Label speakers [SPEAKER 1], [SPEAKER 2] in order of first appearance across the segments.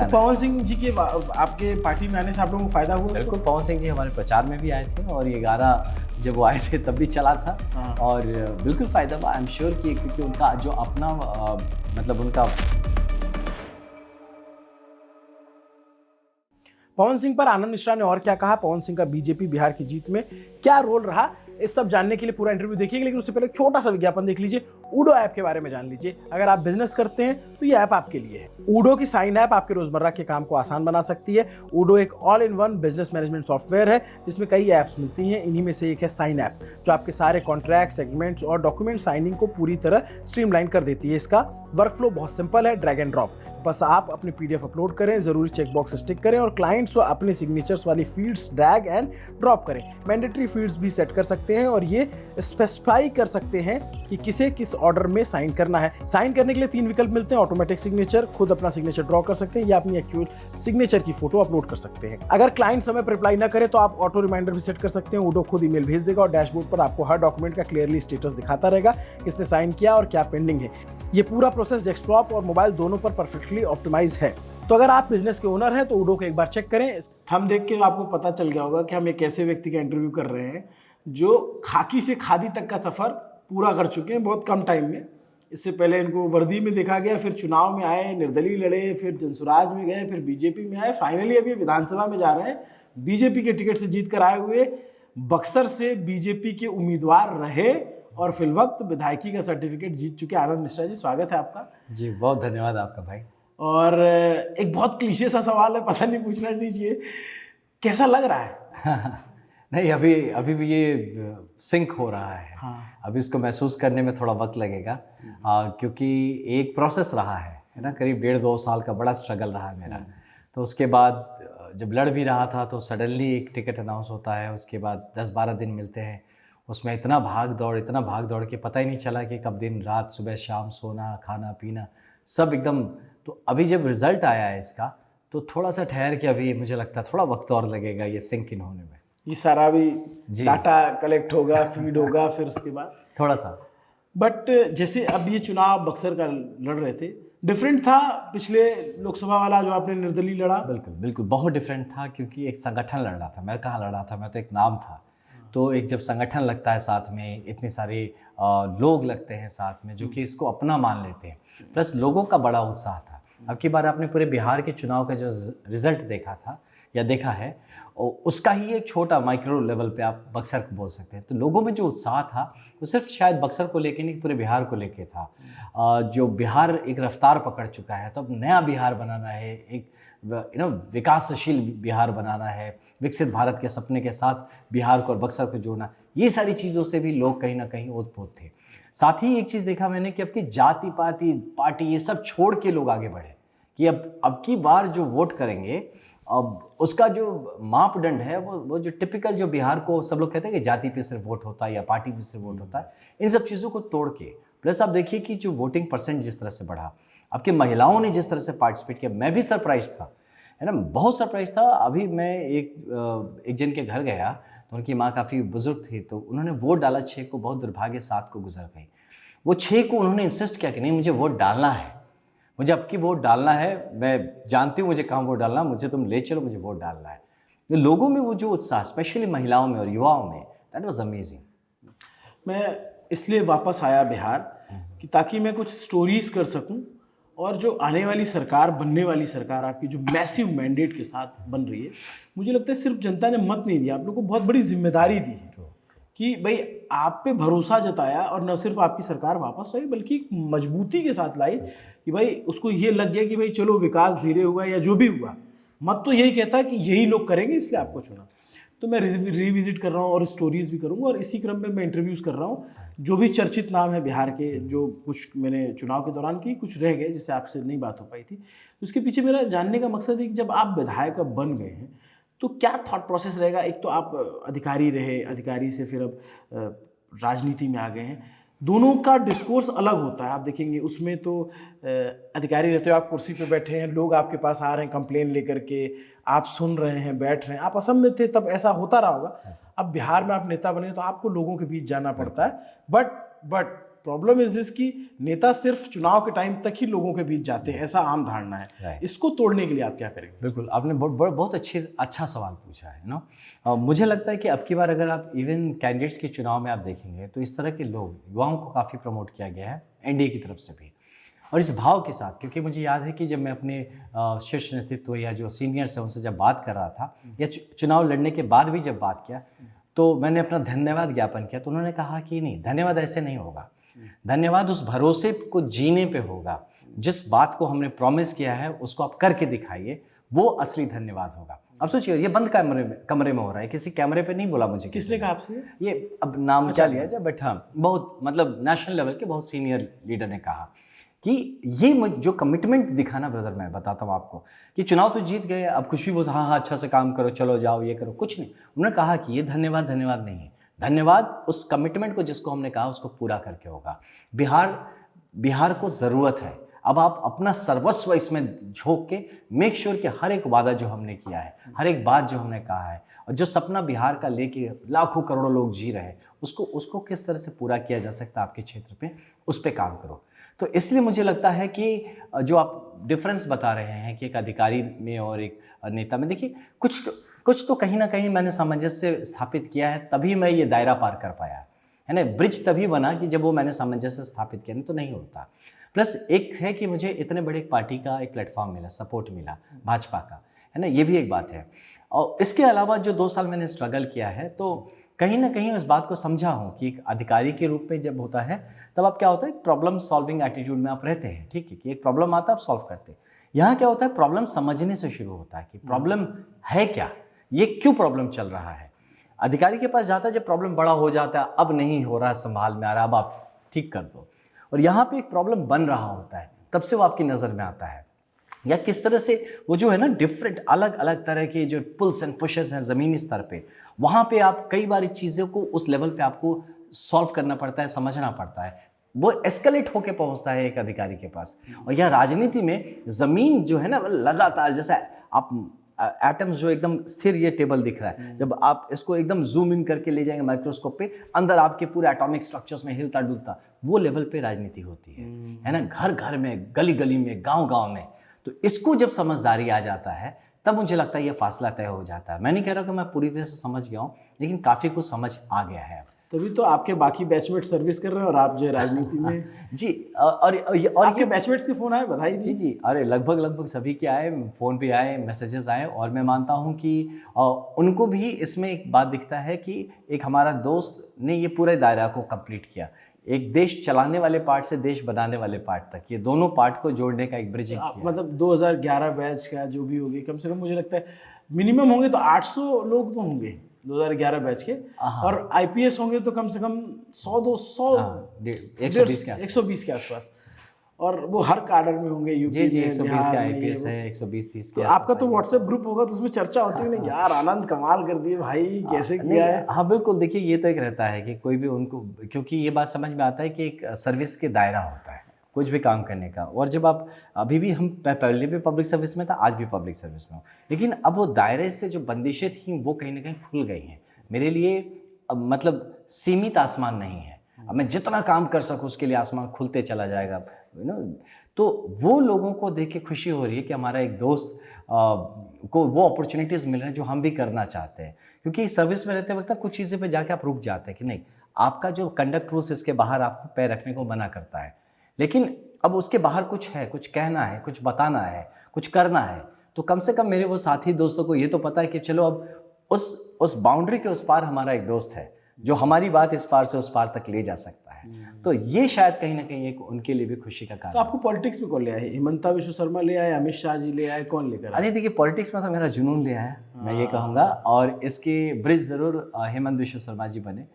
[SPEAKER 1] है।
[SPEAKER 2] पवन सिंह जी के आपके पार्टी में आने से आप लोगों को फायदा हुआ?
[SPEAKER 1] बिल्कुल, पवन सिंह जी हमारे प्रचार में भी आए थे और ये गाना जब वो आए थे तब भी चला था।
[SPEAKER 2] हाँ।
[SPEAKER 1] और बिल्कुल फ़ायदा हुआ, आई एम श्योर कि क्योंकि उनका जो अपना मतलब उनका
[SPEAKER 2] पवन सिंह पर आनंद मिश्रा ने और क्या कहा, पवन सिंह का बीजेपी बिहार की जीत में क्या रोल रहा, इस सब जानने के लिए पूरा इंटरव्यू देखिएगा। लेकिन उससे पहले एक छोटा सा विज्ञापन देख लीजिए। ऊडो ऐप के बारे में जान लीजिए। अगर आप बिजनेस करते हैं तो ये ऐप आपके लिए है। ऊडो की साइन ऐप आपके रोजमर्रा के काम को आसान बना सकती है। ऊडो एक all in one business management software है जिसमें कई ऐप्स मिलती हैं। इन्हीं में से एक है साइन ऐप, जो आपके सारे कॉन्ट्रैक्ट, सेगमेंट्स और डॉक्यूमेंट साइनिंग को पूरी तरह स्ट्रीमलाइन कर देती है। इसका वर्कफ्लो बहुत सिंपल है, ड्रैग एंड ड्रॉप। बस आप अपने पीडीएफ अपलोड करें, जरूरी चेकबॉक्स स्टिक करें और क्लाइंट्स व अपने सिग्नेचर्स वाली फील्ड्स ड्रैग एंड ड्रॉप करें। मैंडेटरी फील्ड्स भी सेट कर सकते हैं और ये स्पेसिफाई कर सकते हैं कि किसे किस ऑर्डर में साइन करना है। साइन करने के लिए 3 विकल्प मिलते हैं। ऑटोमेटिक सिग्नेचर, खुद अपना सिग्नेचर ड्रॉ कर सकते हैं या अपनी एक्चुअल सिग्नेचर की फोटो अपलोड कर सकते हैं। अगर क्लाइंट समय पर रिप्लाई ना करे तो आप ऑटो रिमाइंडर भी सेट कर सकते हैं। ऊडो खुद ईमेल भेज देगा और डैशबोर्ड पर आपको हर डॉक्यूमेंट का क्लियरली स्टेटस दिखाता रहेगा, किसने साइन किया और क्या पेंडिंग है। ये पूरा प्रोसेस डेस्कटॉप और मोबाइल दोनों पर परफेक्टली ऑप्टिमाइज है। तो अगर आप बिजनेस के ओनर हैं तो ऊडो को एक बार चेक करें। थंब देख के आपको पता चल गया होगा कि हम एक ऐसे व्यक्ति का इंटरव्यू कर रहे हैं जो खाकी से खादी तक का सफर पूरा कर चुके हैं बहुत कम टाइम में। इससे पहले इनको वर्दी में देखा गया, फिर चुनाव में आए, निर्दलीय लड़े, फिर जनसुराज में गए, फिर बीजेपी में आए, फाइनली अभी विधानसभा में जा रहे हैं। बीजेपी के टिकट से जीत कर आए हुए, बक्सर से बीजेपी के उम्मीदवार रहे और फिलवक्त विधायकी का सर्टिफिकेट जीत चुके आनंद मिश्रा जी, स्वागत है आपका।
[SPEAKER 1] जी, बहुत धन्यवाद आपका भाई।
[SPEAKER 2] और एक बहुत क्लीशे सा सवाल है, पता नहीं पूछना नहीं चाहिए, कैसा लग रहा है?
[SPEAKER 1] नहीं, अभी भी ये सिंक हो रहा है।
[SPEAKER 2] हाँ।
[SPEAKER 1] अभी उसको महसूस करने में थोड़ा वक्त लगेगा क्योंकि एक प्रोसेस रहा है ना, करीब 1.5-2 साल का बड़ा स्ट्रगल रहा है मेरा। तो उसके बाद जब लड़ भी रहा था तो सडनली एक टिकट अनाउंस होता है, उसके बाद 10-12 दिन मिलते हैं। उसमें इतना भाग दौड़ के पता ही नहीं चला कि कब दिन रात, सुबह शाम, सोना, खाना पीना सब एकदम। तो अभी जब रिज़ल्ट आया है इसका तो थोड़ा सा ठहर के अभी मुझे लगता है थोड़ा वक्त और लगेगा ये सिंक इन होने में।
[SPEAKER 2] ये सारा भी डाटा कलेक्ट होगा, फीड होगा, फिर उसके बाद
[SPEAKER 1] थोड़ा सा।
[SPEAKER 2] बट जैसे अब ये चुनाव बक्सर का लड़ रहे थे, डिफरेंट था पिछले लोकसभा वाला जो आपने निर्दलीय लड़ा?
[SPEAKER 1] बिल्कुल बहुत डिफरेंट था क्योंकि एक संगठन लड़ रहा था। मैं कहाँ लड़ रहा था, मैं तो एक नाम था। तो एक जब संगठन लगता है साथ में, इतने सारे लोग लगते हैं साथ में जो कि इसको अपना मान लेते हैं, प्लस लोगों का बड़ा उत्साह था। अब की बार आपने पूरे बिहार के चुनाव का जो रिजल्ट देखा था या देखा है, उसका ही एक छोटा माइक्रो लेवल पे आप बक्सर को बोल सकते हैं। तो लोगों में जो उत्साह था वो सिर्फ शायद बक्सर को लेके नहीं, पूरे बिहार को लेके था। जो बिहार एक रफ्तार पकड़ चुका है, तो अब नया बिहार बनाना है, एक विकासशील बिहार बनाना है, विकसित भारत के सपने के साथ बिहार को और बक्सर को जोड़ना, ये सारी चीज़ों से भी लोग कहीं ना कहीं ओतप्रोत थे। साथ ही एक चीज़ देखा मैंने कि अब की जाति पाति पार्टी ये सब छोड़ के लोग आगे बढ़े कि अब की बार जो वोट करेंगे, अब उसका जो मापदंड है वो जो टिपिकल जो बिहार को सब लोग कहते हैं कि जाति पे सिर्फ वोट होता है या पार्टी पे सिर्फ वोट होता है, इन सब चीज़ों को तोड़ के, प्लस आप देखिए कि जो वोटिंग परसेंट जिस तरह से बढ़ा, आपकी महिलाओं ने जिस तरह से पार्टिसिपेट किया, मैं भी सरप्राइज था, है ना, बहुत सरप्राइज था। अभी मैं एक जन के घर गया तो उनकी माँ काफ़ी बुजुर्ग थी, तो उन्होंने वोट डाला 6 को, बहुत दुर्भाग्य 7 को गुजर गई। वो 6 को उन्होंने इंसिस्ट किया कि नहीं मुझे वोट डालना है, मुझे अब की वोट डालना है, मैं जानती हूँ मुझे कहाँ वोट डालना, मुझे तुम ले चलो, मुझे वोट डालना है। तो लोगों में वो जो उत्साह, स्पेशली महिलाओं में और युवाओं में, दैट वाज अमेजिंग।
[SPEAKER 2] मैं इसलिए वापस आया बिहार कि ताकि मैं कुछ स्टोरीज कर सकूं और जो आने वाली सरकार, बनने वाली सरकार आपकी जो मैसिव मैंडेट के साथ बन रही है, मुझे लगता है सिर्फ जनता ने मत नहीं दिया, आप लोग को बहुत बड़ी जिम्मेदारी दी है कि भाई आप पे भरोसा जताया और न सिर्फ आपकी सरकार वापस आई बल्कि मजबूती के साथ लाई कि भाई उसको ये लग गया कि भाई चलो विकास धीरे हुआ या जो भी हुआ, मत तो यही कहता कि यही लोग करेंगे इसलिए आपको चुना। तो मैं रिविजिट कर रहा हूँ और स्टोरीज भी करूँगा और इसी क्रम में मैं इंटरव्यूज़ कर रहा हूँ जो भी चर्चित नाम है बिहार के, जो कुछ मैंने चुनाव के दौरान की, कुछ रह गए जिससे आपसे नहीं बात हो पाई थी। तो उसके पीछे मेरा जानने का मकसद है कि जब आप विधायक अब बन गए हैं तो क्या थॉट प्रोसेस रहेगा? एक तो आप अधिकारी रहे, अधिकारी से फिर अब राजनीति में आ गए हैं, दोनों का डिस्कोर्स अलग होता है। आप देखेंगे उसमें तो अधिकारी रहते हो, आप कुर्सी पे बैठे हैं, लोग आपके पास आ रहे हैं कंप्लेन लेकर के, आप सुन रहे हैं, बैठ रहे हैं। आप असम में थे तब ऐसा होता रहा होगा, अब बिहार में आप नेता बने तो आपको लोगों के बीच जाना पड़ता है, बट प्रॉब्लम इज दिस कि नेता सिर्फ चुनाव के टाइम तक ही लोगों के बीच जाते हैं, ऐसा आम धारणा है।
[SPEAKER 1] Right.
[SPEAKER 2] इसको तोड़ने के लिए आप क्या करेंगे?
[SPEAKER 1] बिल्कुल, आपने बहुत अच्छा सवाल पूछा है ना। मुझे लगता है कि अब की बार अगर आप इवन कैंडिडेट्स के चुनाव में आप देखेंगे तो इस तरह के लोग, युवाओं को काफ़ी प्रमोट किया गया है एनडीए की तरफ से भी, और इस भाव के साथ, क्योंकि मुझे याद है कि जब मैं अपने शीर्ष नेतृत्व या जो सीनियर्स हैं उनसे जब बात कर रहा था या चुनाव लड़ने के बाद भी जब बात किया तो मैंने अपना धन्यवाद ज्ञापन किया, तो उन्होंने कहा कि नहीं, धन्यवाद ऐसे नहीं होगा, धन्यवाद उस भरोसे को जीने पे होगा, जिस बात को हमने प्रॉमिस किया है उसको आप करके दिखाइए, वो असली धन्यवाद होगा। अब सोचिए, ये बंद कमरे में हो रहा है, किसी कैमरे पे नहीं बोला मुझे।
[SPEAKER 2] किसने कहा आपसे?
[SPEAKER 1] ये अब नाम क्या लिया जाए, बट हाँ, बहुत मतलब नेशनल लेवल के बहुत सीनियर लीडर ने कहा कि ये जो कमिटमेंट दिखाना, ब्रदर मैं बताता हूँ आपको, कि चुनाव तो जीत गए, अब कुछ भी बोल, हाँ अच्छा से काम करो, चलो जाओ, ये करो, कुछ नहीं। उन्होंने कहा कि ये धन्यवाद नहीं है, धन्यवाद उस कमिटमेंट को जिसको हमने कहा उसको पूरा करके होगा। बिहार को ज़रूरत है, अब आप अपना सर्वस्व इसमें झोंक के मेक श्योर कि हर एक वादा जो हमने किया है, हर एक बात जो हमने कहा है, और जो सपना बिहार का लेके लाखों करोड़ों लोग जी रहे हैं, उसको किस तरह से पूरा किया जा सकता है आपके क्षेत्र पे, उस पर काम करो। तो इसलिए मुझे लगता है कि जो आप डिफरेंस बता रहे हैं कि एक अधिकारी में और एक नेता में, देखिए कुछ तो कहीं ना कहीं मैंने सामंजस्य स्थापित किया है, तभी मैं ये दायरा पार कर पाया है ना। ब्रिज तभी बना कि जब वो मैंने सामंजस्य स्थापित किया, नहीं तो नहीं होता। प्लस एक है कि मुझे इतने बड़े एक पार्टी का एक प्लेटफॉर्म मिला, सपोर्ट मिला भाजपा का, है ना, ये भी एक बात है। और इसके अलावा जो 2 साल मैंने स्ट्रगल किया है, तो कहीं ना कहीं उस बात को समझा हूँ कि एक अधिकारी के रूप में जब होता है तब आप क्या होता है, प्रॉब्लम सॉल्विंग एटीट्यूड में आप रहते हैं, ठीक है, कि एक प्रॉब्लम आता है आप सॉल्व करते हैं। यहाँ क्या होता है, प्रॉब्लम समझने से शुरू होता है कि प्रॉब्लम है क्या, ये क्यों प्रॉब्लम चल रहा है। अधिकारी के पास जाता है जब प्रॉब्लम बड़ा हो जाता है, अब नहीं हो रहा, संभाल में आ रहा, अब आप ठीक कर दो, और यहाँ पे एक प्रॉब्लम बन रहा होता है, तब से वो आपकी नज़र में आता है, या किस तरह से वो जो है ना डिफरेंट अलग अलग तरह के जो पुल्स एंड पुशेस हैं ज़मीनी स्तर पे, वहाँ पे आप कई बारी चीज़ों को उस लेवल पे आपको सॉल्व करना पड़ता है, समझना पड़ता है, वो एस्केलेट होके पहुँचता है एक अधिकारी के पास। और यह राजनीति में ज़मीन जो है ना लगातार, जैसे आप एटम्स जो एकदम स्थिर ये टेबल दिख रहा है, जब आप इसको एकदम जूम इन करके ले जाएंगे माइक्रोस्कोप पे, अंदर आपके पूरे एटॉमिक स्ट्रक्चर्स में हिलता डुलता, वो लेवल पे राजनीति होती है ना, घर घर में, गली गली में, गांव गांव में। तो इसको जब समझदारी आ जाता है तब मुझे लगता है ये फासला तय हो जाता है। मैं नहीं कह रहा कि मैं पूरी तरह से समझ गया हूँ, लेकिन काफ़ी कुछ समझ आ गया है।
[SPEAKER 2] तभी तो आपके बाकी बैचमेट सर्विस कर रहे हैं और आप जो है राजनीति में
[SPEAKER 1] जी। और
[SPEAKER 2] आपके बैचमेट्स के फ़ोन आए, बधाई
[SPEAKER 1] जी, अरे लगभग सभी के आए, फ़ोन पे आए, मैसेजेस आए, और मैं मानता हूँ कि उनको भी इसमें एक बात दिखता है कि एक हमारा दोस्त ने ये पूरे दायरा को कंप्लीट किया, एक देश चलाने वाले पार्ट से देश बनाने वाले पार्ट तक, ये दोनों पार्ट को जोड़ने का एक ब्रिजिंग किया।
[SPEAKER 2] मतलब 2011 बैच का जो भी होगी, कम से कम मुझे लगता है मिनिमम होंगे तो 800 लोग तो होंगे 2011 बैच के, और आईपीएस होंगे तो कम से कम 120 के आसपास, और वो हर कार्डर में होंगे, यूपी
[SPEAKER 1] जी 120 का आईपीएस है, 120-30
[SPEAKER 2] तो आपका तो व्हाट्सएप ग्रुप होगा, तो उसमें चर्चा होती है ना, यार आनंद कमाल कर दिए भाई, कैसे किया है।
[SPEAKER 1] हाँ बिल्कुल, देखिए ये तो एक रहता है कि कोई भी उनको, क्योंकि ये बात समझ में आता है कि एक सर्विस के दायरा होता है कुछ भी काम करने का, और जब आप अभी भी, हम पहले भी पब्लिक सर्विस में था, आज भी पब्लिक सर्विस में हूँ, लेकिन अब वो दायरे से जो बंदिशें थी वो कहीं ना कहीं खुल गई हैं मेरे लिए। अब मतलब सीमित आसमान नहीं है, अब मैं जितना काम कर सकूँ उसके लिए आसमान खुलते चला जाएगा, तो वो लोगों को देख के खुशी हो रही है कि हमारा एक दोस्त को वो अपॉर्चुनिटीज़ मिल रहे हैं जो हम भी करना चाहते हैं। क्योंकि सर्विस में रहते वक्त कुछ चीज़ें पे जाके आप रुक जाते हैं कि नहीं, आपका जो कंडक्ट रूल्स इसके बाहर आपको पैर रखने को मना करता है, लेकिन अब उसके बाहर कुछ है, कुछ कहना है, कुछ बताना है, कुछ करना है, तो कम से कम मेरे वो साथी दोस्तों को ये तो पता है कि चलो अब उस बाउंड्री के उस पार हमारा एक दोस्त है जो हमारी बात इस पार से उस पार तक ले जा सकता है। तो ये शायद कहीं ना कहीं एक उनके लिए भी खुशी का कारण।
[SPEAKER 2] तो आपको पॉलिटिक्स में कौन ले आए? हिमंता विश्व शर्मा ले आए, अमित शाह जी ले आए, कौन लेकर आए?
[SPEAKER 1] अरे देखिए, पॉलिटिक्स में तो मेरा जुनून ले आया, मैं ये कहूँगा, और इसके ब्रिज ज़रूर हेमंत विश्व शर्मा जी बने,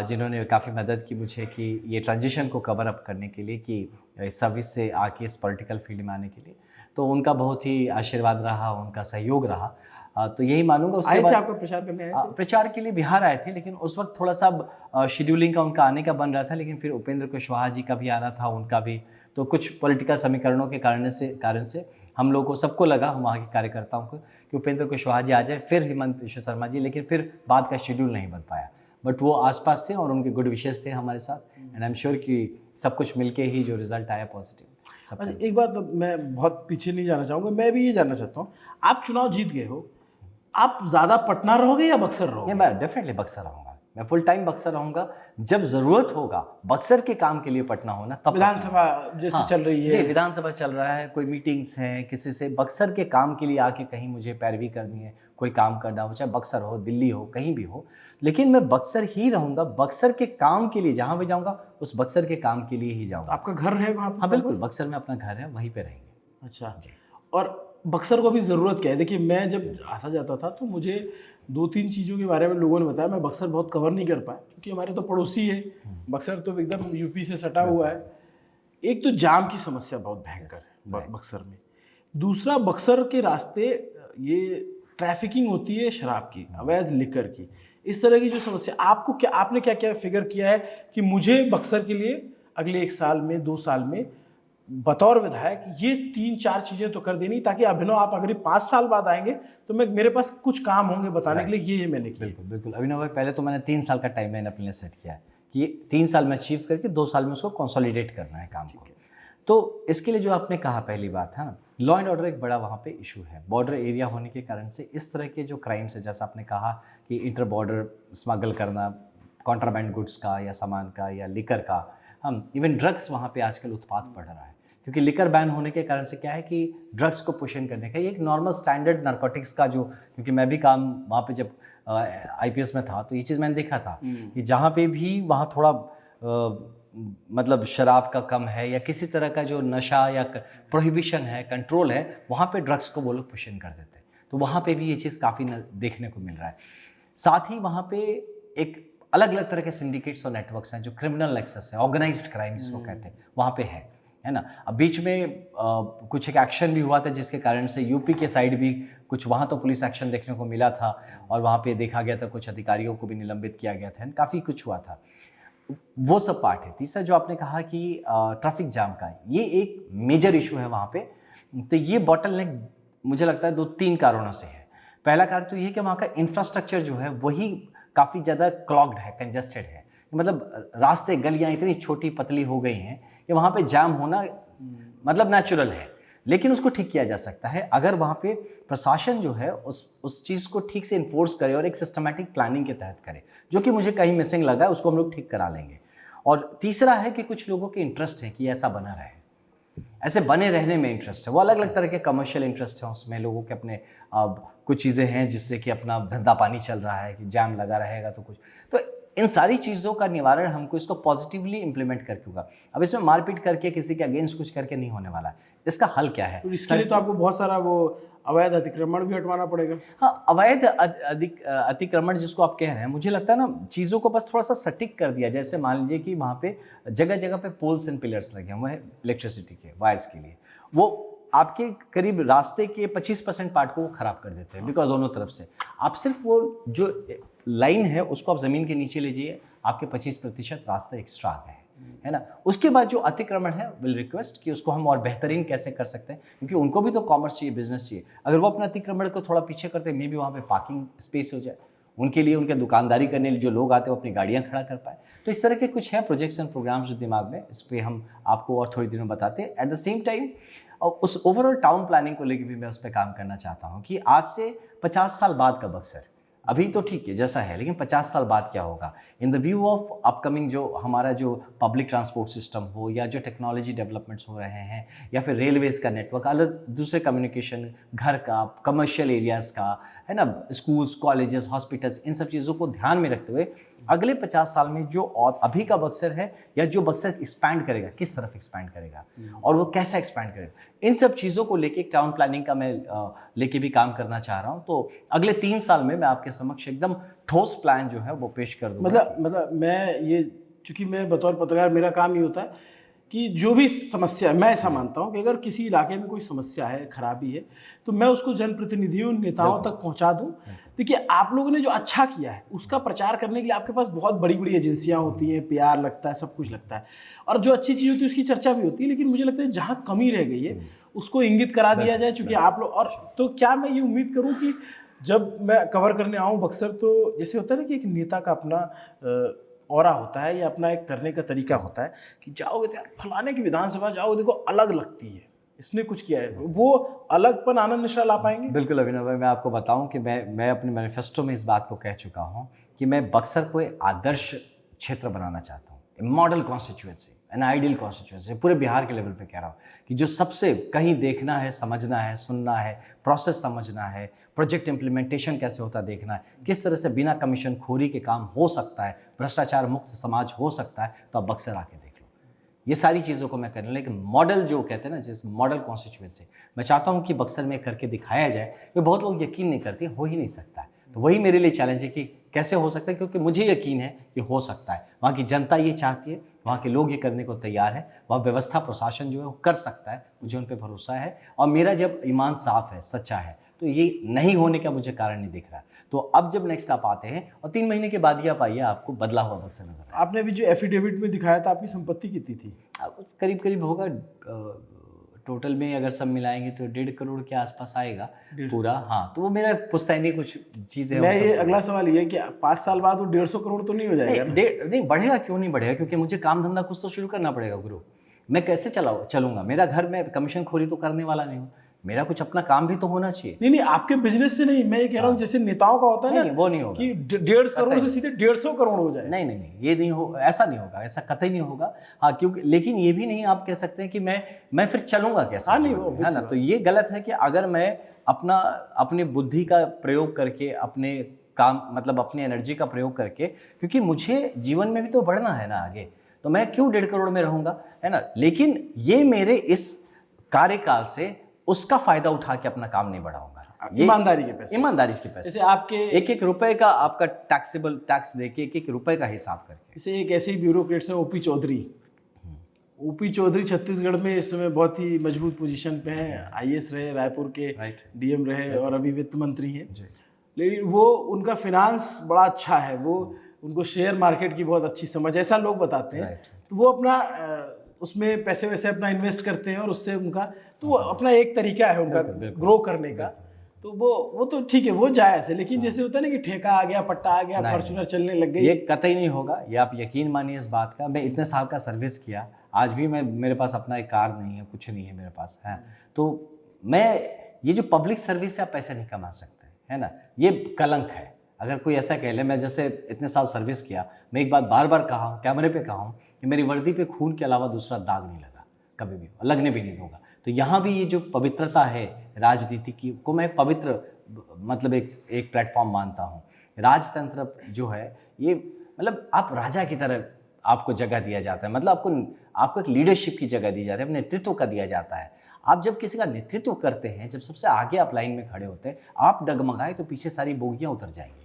[SPEAKER 1] जिन्होंने काफ़ी मदद की मुझे कि ये ट्रांजिशन को कवर अप करने के लिए, कि इस सर्विस से आके इस पॉलिटिकल फील्ड में आने के लिए। तो उनका बहुत ही आशीर्वाद रहा, उनका सहयोग रहा, तो यही मानूंगा। उसके बाद
[SPEAKER 2] आपका प्रचार करने आए थे?
[SPEAKER 1] प्रचार के लिए बिहार आए थे, लेकिन उस वक्त थोड़ा सा शेड्यूलिंग का उनका आने का बन रहा था, लेकिन फिर उपेंद्र कुशवाहा जी का भी आना था, उनका भी, तो कुछ पॉलिटिकल समीकरणों के कारण से हम लोग को, सबको लगा, हम वहाँ के कार्यकर्ताओं को, कि उपेंद्र कुशवाहा जी आ जाए, फिर हेमंत विश्व शर्मा जी, लेकिन फिर बाद का शेड्यूल नहीं बन पाया। बट वो आसपास थे और उनके गुड विशेस थे हमारे साथ, एंड आई एम श्योर कि सब कुछ मिलके ही जो रिजल्ट आया पॉजिटिव सब।
[SPEAKER 2] अच्छा, एक बात मैं बहुत पीछे नहीं जाना चाहूँगा, मैं भी ये जानना चाहता हूँ, आप चुनाव जीत गए हो, आप ज़्यादा पटना रहोगे या बक्सर
[SPEAKER 1] नहीं,
[SPEAKER 2] रहोगे?
[SPEAKER 1] मैं डेफिनेटली बक्सर रहूँगा, मैं फुल टाइम बक्सर रहूँगा। जब ज़रूरत होगा बक्सर के काम के लिए पटना होना तब
[SPEAKER 2] विधानसभा जैसे
[SPEAKER 1] हाँ,
[SPEAKER 2] चल रही है,
[SPEAKER 1] जी विधानसभा चल रहा है, कोई मीटिंग्स हैं, किसी से बक्सर के काम के लिए आके कहीं मुझे पैरवी करनी है, कोई काम करना हो, चाहे बक्सर हो, दिल्ली हो, कहीं भी हो, लेकिन मैं बक्सर ही रहूँगा। बक्सर के काम के लिए जहाँ भी जाऊँगा उस बक्सर के काम के लिए ही जाऊँगा।
[SPEAKER 2] आपका घर है वहाँ पे?
[SPEAKER 1] हाँ बिल्कुल, बक्सर में अपना घर है, वहीं पे रहेंगे।
[SPEAKER 2] अच्छा, और बक्सर को अभी ज़रूरत क्या है? देखिए, मैं जब आता जाता था तो मुझे 2-3 चीज़ों के बारे में लोगों ने बताया, मैं बक्सर बहुत कवर नहीं कर पाया क्योंकि हमारे तो पड़ोसी है, बक्सर तो एकदम यूपी से सटा हुआ है। एक तो जाम की समस्या बहुत भयंकर है बक्सर में। दूसरा, बक्सर के रास्ते ये ट्रैफिकिंग होती है शराब की, अवैध लिकर की, इस तरह की जो समस्या, आपको क्या, आपने क्या क्या फिगर किया है कि मुझे बक्सर के लिए अगले 1 साल में, 2 साल में बतौर विधायक ये 3-4 चीज़ें तो कर देनी, ताकि अभिनव आप अगर 5 साल बाद आएंगे तो मेरे पास कुछ काम होंगे बताने के लिए, ये मैंने किया।
[SPEAKER 1] बिल्कुल बिल्कुल अभिनव भाई, पहले तो मैंने 3 साल का टाइमलाइन अपने लिए सेट किया है कि 3 साल में अचीव करके 2 साल में उसको कंसोलिडेट करना है काम को। तो इसके लिए जो आपने कहा, पहली बात है ना, लॉ एंड ऑर्डर एक बड़ा वहाँ पे इशू है। बॉर्डर एरिया होने के कारण से इस तरह के जो क्राइम्स है, जैसा आपने कहा कि इंटर बॉर्डर स्मगल करना, कॉन्ट्राबैंड गुड्स का या सामान का या लिकर का, हम इवन ड्रग्स वहाँ पे आजकल उत्पात बढ़ रहा है क्योंकि लिकर बैन होने के कारण से क्या है कि ड्रग्स को पुशन करने का ये एक नॉर्मल स्टैंडर्ड नारकोटिक्स का जो, क्योंकि मैं भी काम वहाँ पे जब आईपीएस में था तो ये चीज़ मैंने देखा था कि जहाँ पे भी वहाँ थोड़ा मतलब शराब का कम है या किसी तरह का जो नशा या प्रोहिबिशन है, कंट्रोल है, वहाँ पे ड्रग्स को वो लोग पुशन कर देते हैं। तो वहाँ पे भी ये चीज़ काफ़ी देखने को मिल रहा है। साथ ही वहाँ पे एक अलग अलग तरह के सिंडिकेट्स और नेटवर्क्स हैं जो क्रिमिनल नेक्सस है, ऑर्गेनाइज्ड क्राइम जिसको कहते हैं, वहाँ पे है ना। अब बीच में कुछ एक एक्शन भी हुआ था जिसके कारण से यूपी के साइड भी कुछ वहाँ तो पुलिस एक्शन देखने को मिला था और वहाँ पे देखा गया था कुछ अधिकारियों को भी निलंबित किया गया था, काफ़ी कुछ हुआ था, वो सब पार्ट है। तीसरा जो आपने कहा कि ट्रैफिक जाम का, ये एक मेजर इशू है वहाँ पे। तो ये बॉटलनेक मुझे लगता है 2-3 कारणों से है। पहला कारण तो ये है कि वहाँ का इंफ्रास्ट्रक्चर जो है वही काफ़ी ज़्यादा क्लॉग्ड है, कंजेस्टेड है, मतलब रास्ते गलियाँ इतनी छोटी पतली हो गई हैं कि वहाँ पे जाम होना मतलब नेचुरल है, लेकिन उसको ठीक किया जा सकता है अगर वहाँ पे प्रशासन जो है उस चीज़ को ठीक से इन्फोर्स करे और एक सिस्टमैटिक प्लानिंग के तहत करे, जो कि मुझे कहीं मिसिंग लगा है, उसको हम लोग ठीक करा लेंगे। और तीसरा है कि कुछ लोगों के इंटरेस्ट है कि ऐसा बना रहे, ऐसे बने रहने में इंटरेस्ट है, वो अलग अलग तरह के कमर्शियल इंटरेस्ट हैं उसमें, लोगों के अपने कुछ चीज़ें हैं जिससे कि अपना धंधा पानी चल रहा है कि जाम लगा रहेगा तो कुछ, तो इन सारी चीज़ों का निवारण हमको इसको पॉजिटिवली इंप्लीमेंट करके होगा। अब इसमें मारपीट करके किसी के अगेंस्ट कुछ करके नहीं होने वाला है। इसका हल क्या है?
[SPEAKER 2] तो इसके लिए तो आपको बहुत सारा वो अवैध अतिक्रमण भी हटवाना पड़ेगा।
[SPEAKER 1] हाँ, अवैध अतिक्रमण जिसको आप कह रहे हैं, मुझे लगता है ना चीज़ों को बस थोड़ा सा सटीक कर दिया। जैसे मान लीजिए कि वहाँ पे जगह जगह पे पोल्स एंड पिलर्स लगे हुए हैं इलेक्ट्रिसिटी के वायर्स के लिए, वो आपके करीब रास्ते के 25% पार्ट को वो खराब कर देते हैं, बिकॉज दोनों तरफ से आप सिर्फ वो जो लाइन है उसको आप ज़मीन के नीचे लीजिए, आपके 25% रास्ता एक्स्ट्रा आ गए, है ना। उसके बाद जो अतिक्रमण है, विल रिक्वेस्ट कि उसको हम और बेहतरीन कैसे कर सकते हैं, क्योंकि उनको भी तो कॉमर्स चाहिए, बिजनेस चाहिए। अगर वो अपना अतिक्रमण को थोड़ा पीछे करते हैं, मे भी वहाँ पे पार्किंग स्पेस हो जाए उनके लिए, उनके दुकानदारी करने लिए जो लोग आते हैं वो अपनी गाड़ियाँ खड़ा कर पाए। तो इस तरह के कुछ हैं प्रोजेक्ट्स एंड प्रोग्राम्स जो दिमाग में, इस पर हम आपको और थोड़ी देर में बताते हैं। एट द सेम टाइम उस ओवरऑल टाउन प्लानिंग को लेकर भी मैं उस पर काम करना चाहता हूँ कि आज से 50 साल बाद का बक्सर, अभी तो ठीक है जैसा है, लेकिन 50 साल बाद क्या होगा in the view of upcoming, जो हमारा जो पब्लिक ट्रांसपोर्ट सिस्टम हो या जो टेक्नोलॉजी डेवलपमेंट्स हो रहे हैं या फिर रेलवेज़ का नेटवर्क, अलग दूसरे कम्युनिकेशन, घर का, कमर्शियल एरियाज़ का, है ना, स्कूल्स, कॉलेजेस, हॉस्पिटल्स, इन सब चीज़ों को ध्यान में रखते हुए अगले 50 साल में जो और अभी का बक्सर है या जो बक्सर एक्सपैंड करेगा, किस तरफ एक्सपैंड करेगा और वो कैसा एक्सपैंड करेगा, इन सब चीज़ों को लेके एक टाउन प्लानिंग का मैं लेके भी काम करना चाह रहा हूँ। तो अगले 3 साल में मैं आपके समक्ष एकदम ठोस प्लान जो है वो पेश कर दूँगा।
[SPEAKER 2] मतलब मैं ये, चूँकि मैं बतौर पत्रकार मेरा काम ये होता है कि जो भी समस्या है, मैं ऐसा मानता हूँ कि अगर किसी इलाके में कोई समस्या है, खराबी है, तो मैं उसको जनप्रतिनिधियों, नेताओं तक पहुँचा दूँ। देखिए, आप लोगों ने जो अच्छा किया है उसका प्रचार करने के लिए आपके पास बहुत बड़ी बड़ी एजेंसियाँ होती हैं, पीआर लगता है, सब कुछ लगता है, और जो अच्छी चीज़ होती है उसकी चर्चा भी होती है, लेकिन मुझे लगता है जहाँ कमी रह गई है उसको इंगित करा दिया जाए। चूँकि आप लोग, और तो क्या मैं ये उम्मीद करूँ कि जब मैं कवर करने आऊँ बक्सर, तो जैसे होता है ना कि एक नेता का अपना ऑरा होता है या अपना एक करने का तरीका होता है कि जाओगे तो यार फलाने की विधानसभा जाओगे देखो अलग लगती है, इसने कुछ किया है, वो अलगपन आनंद मिश्रा ला पाएंगे?
[SPEAKER 1] बिल्कुल अभिनव भाई, मैं आपको बताऊं कि मैं अपने मैनिफेस्टो में इस बात को कह चुका हूं कि मैं बक्सर को एक आदर्श क्षेत्र बनाना चाहता हूं, model constituency, an ideal constituency, पूरे बिहार के लेवल पे कह रहा हूँ कि जो सबसे कहीं देखना है, समझना है, सुनना है, प्रोसेस समझना है, प्रोजेक्ट इम्प्लीमेंटेशन कैसे होता है देखना है, किस तरह से बिना कमीशन खोरी के काम हो सकता है, भ्रष्टाचार मुक्त समाज हो सकता है, तो आप बक्सर आके देख लो। ये सारी चीज़ों को मैं कर लूँ, लेकिन मॉडल जो कहते हैं ना, जिस मॉडल कॉन्स्टिट्यूएंसी मैं चाहता हूँ कि बक्सर में करके दिखाया जाए। ये बहुत लोग यकीन नहीं करते, हो ही नहीं सकता है, तो वही मेरे लिए चैलेंज है कि कैसे हो सकता है, क्योंकि मुझे यकीन है कि हो सकता है। वहाँ की जनता ये चाहती है, वहाँ के लोग ये करने को तैयार है, वहाँ व्यवस्था प्रशासन जो है वो कर सकता है, मुझे उन पर भरोसा है। और मेरा जब ईमान साफ है, सच्चा है, तो ये नहीं होने का मुझे कारण नहीं दिख रहा। तो अब जब नेक्स्ट आप आते हैं और 3 महीने के बाद ही आप आइए, आपको बदला हुआ बक्सर नजर आएगा।
[SPEAKER 2] आपने अभी जो एफिडेविट में दिखाया था आपकी संपत्ति कितनी थी?
[SPEAKER 1] अब करीब करीब होगा, टोटल में अगर सब मिलाएंगे तो 1.5 करोड़ के आसपास आएगा पूरा। हाँ, तो वो मेरा पुश्तैनी कुछ चीज़ें।
[SPEAKER 2] मैं ये अगला सवाल ये है कि 5 साल बाद वो 150 करोड़ तो नहीं हो जाएगा?
[SPEAKER 1] नहीं बढ़ेगा, क्यों नहीं बढ़ेगा, क्योंकि मुझे काम धंधा कुछ तो शुरू करना पड़ेगा गुरु। मैं कैसे चलूंगा, मेरा घर में कमीशन खोरी तो करने वाला नहीं हूँ, मेरा कुछ अपना काम भी तो होना चाहिए।
[SPEAKER 2] नहीं आपके बिजनेस से नहीं, मैं ये कह रहा हूँ जैसे नेताओं का होता है ना,
[SPEAKER 1] वो नहीं होगा
[SPEAKER 2] कि 1.5 करोड़ से सीधे 150 करोड़ हो जाए।
[SPEAKER 1] नहीं, ये नहीं हो, ऐसा नहीं होगा, ऐसा कतई नहीं होगा। हाँ, क्योंकि लेकिन ये भी नहीं आप कह सकते हैं कि मैं फिर चलूंगा कैसे।
[SPEAKER 2] हाँ, नहीं, वो
[SPEAKER 1] है ना, तो ये गलत है कि अगर मैं अपनी बुद्धि का प्रयोग करके, अपने काम मतलब अपनी एनर्जी का प्रयोग करके, क्योंकि मुझे जीवन में भी तो बढ़ना है ना आगे, तो मैं क्यों 1.5 करोड़ में रहूंगा, है ना। लेकिन ये मेरे इस कार्यकाल से उसका फायदा उठा के अपना काम नहीं बढ़ाऊंगा।
[SPEAKER 2] ईमानदारी के पैसे,
[SPEAKER 1] ईमानदारी के पैसे,
[SPEAKER 2] जैसे आपके
[SPEAKER 1] एक रुपए का आपका टैक्सेबल टैक्स देके एक रुपए का हिसाब करके।
[SPEAKER 2] जैसे एक ऐसे ही ब्यूरोक्रेट्स हैं ओपी चौधरी छत्तीसगढ़ में इस समय बहुत ही मजबूत पोजीशन पे हैं, आईएएस रहे, रायपुर के डीएम रहे और अभी वित्त मंत्री हैं। लेकिन वो उनका फिनांस बड़ा अच्छा है, वो उनको शेयर मार्केट की बहुत अच्छी समझ, ऐसा लोग बताते हैं। तो वो अपना उसमें पैसे वैसे अपना इन्वेस्ट करते हैं और उससे उनका तो वो अपना एक तरीका है उनका ग्रो करने का, तो वो तो ठीक है, वो जायज़ है। लेकिन जैसे होता है ना कि ठेका आ गया, पट्टा आ गया, फॉर्च्यूनर चलने लग गई, ये
[SPEAKER 1] कतई नहीं होगा। ये आप यकीन मानिए इस बात का। मैं इतने साल का सर्विस किया, आज भी मेरे पास अपना एक कार नहीं है, कुछ नहीं है मेरे पास, है। तो मैं ये जो पब्लिक सर्विस से आप पैसे नहीं कमा सकते, है ना, ये कलंक है। अगर कोई ऐसा कह ले, मैं जैसे इतने साल सर्विस किया, मैं एक बात बार बार कहा हूँ, कैमरे पे कहा हूँ कि मेरी वर्दी पे खून के अलावा दूसरा दाग नहीं लगा, कभी भी लगने भी नहीं दूंगा। तो यहाँ भी ये जो पवित्रता है राजनीति की, को मैं पवित्र मतलब एक प्लेटफॉर्म मानता हूँ। राजतंत्र जो है ये मतलब आप राजा की तरह आपको जगह दिया जाता है, मतलब आपको एक लीडरशिप की जगह दी जाती है, नेतृत्व का दिया जाता है। आप जब किसी का नेतृत्व करते हैं, जब सबसे आगे आप लाइन में खड़े होते हैं, आप डगमगाए तो पीछे सारी बोगियाँ उतर जाएंगी।